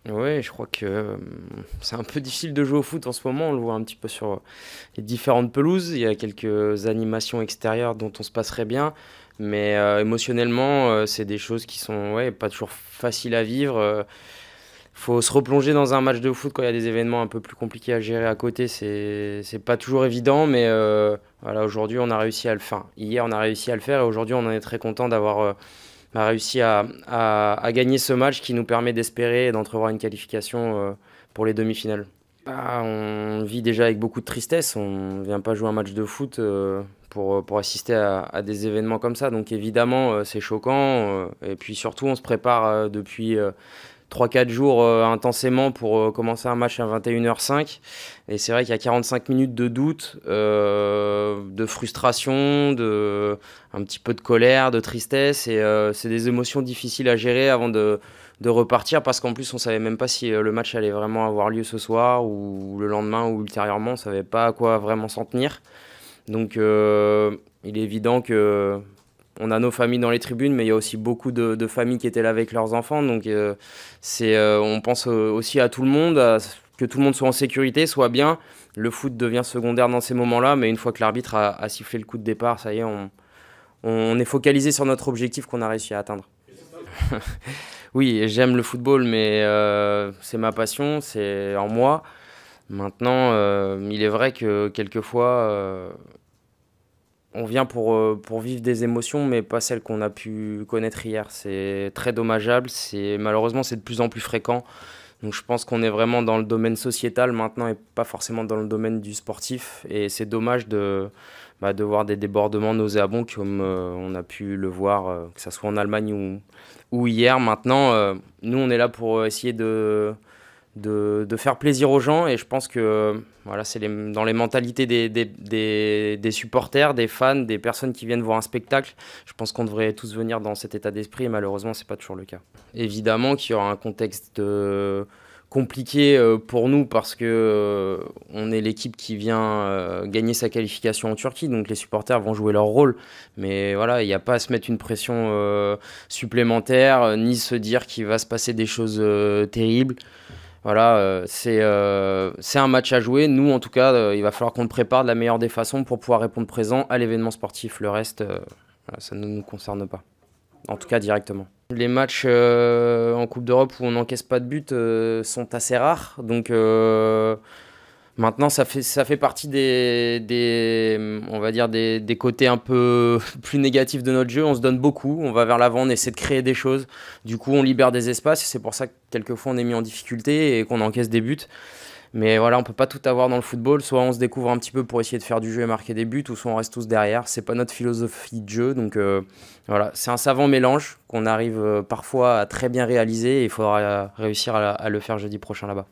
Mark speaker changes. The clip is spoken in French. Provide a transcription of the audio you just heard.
Speaker 1: Ouais, je crois que c'est un peu difficile de jouer au foot en ce moment. On le voit un petit peu sur les différentes pelouses. Il y a quelques animations extérieures dont on se passerait bien. Mais émotionnellement, c'est des choses qui sont ouais, pas toujours faciles à vivre. Faut se replonger dans un match de foot quand il y a des événements un peu plus compliqués à gérer à côté. C'est pas toujours évident, mais voilà, aujourd'hui on a réussi à le faire. Hier on a réussi à le faire et aujourd'hui on en est très content d'avoir réussi à gagner ce match qui nous permet d'espérer et d'entrevoir une qualification pour les demi-finales. On vit déjà avec beaucoup de tristesse. On ne vient pas jouer un match de foot pour assister à des événements comme ça. Donc évidemment, c'est choquant. Et puis surtout, on se prépare depuis 3-4 jours intensément pour commencer un match à 21h05. Et c'est vrai qu'il y a 45 minutes de doute, de frustration, un petit peu de colère, de tristesse. Et c'est des émotions difficiles à gérer avant de repartir parce qu'en plus on savait même pas si le match allait vraiment avoir lieu ce soir ou le lendemain ou ultérieurement. On savait pas à quoi vraiment s'en tenir. Donc il est évident que on a nos familles dans les tribunes, mais il y a aussi beaucoup de familles qui étaient là avec leurs enfants. Donc, on pense aussi à tout le monde, que tout le monde soit en sécurité, soit bien. Le foot devient secondaire dans ces moments-là, mais une fois que l'arbitre a sifflé le coup de départ, ça y est, on est focalisé sur notre objectif qu'on a réussi à atteindre. Oui, j'aime le football, mais c'est ma passion, c'est en moi. Maintenant, il est vrai que quelquefois, on vient pour vivre des émotions, mais pas celles qu'on a pu connaître hier. C'est très dommageable. Malheureusement, c'est de plus en plus fréquent. Donc, je pense qu'on est vraiment dans le domaine sociétal maintenant et pas forcément dans le domaine du sportif. Et c'est dommage de voir des débordements nauséabonds comme on a pu le voir, que ce soit en Allemagne ou hier. Maintenant, nous, on est là pour essayer de faire plaisir aux gens et je pense que voilà, c'est dans les mentalités des supporters, des fans, des personnes qui viennent voir un spectacle. Je pense qu'on devrait tous venir dans cet état d'esprit et malheureusement c'est pas toujours le cas. Évidemment qu'il y aura un contexte compliqué pour nous parce que on est l'équipe qui vient gagner sa qualification en Turquie, donc les supporters vont jouer leur rôle, mais voilà, il n'y a pas à se mettre une pression supplémentaire ni se dire qu'il va se passer des choses terribles. Voilà, c'est un match à jouer. Nous, en tout cas, il va falloir qu'on le prépare de la meilleure des façons pour pouvoir répondre présent à l'événement sportif. Le reste, voilà, ça ne nous concerne pas, en tout cas directement. Les matchs en Coupe d'Europe où on n'encaisse pas de but sont assez rares. Donc maintenant, ça fait partie on va dire des côtés un peu plus négatifs de notre jeu. On se donne beaucoup, on va vers l'avant, on essaie de créer des choses. Du coup, on libère des espaces et c'est pour ça que quelquefois on est mis en difficulté et qu'on encaisse des buts. Mais voilà, on peut pas tout avoir dans le football. Soit on se découvre un petit peu pour essayer de faire du jeu et marquer des buts, ou soit on reste tous derrière. C'est pas notre philosophie de jeu. Donc voilà, c'est un savant mélange qu'on arrive parfois à très bien réaliser et il faudra réussir à le faire jeudi prochain là-bas.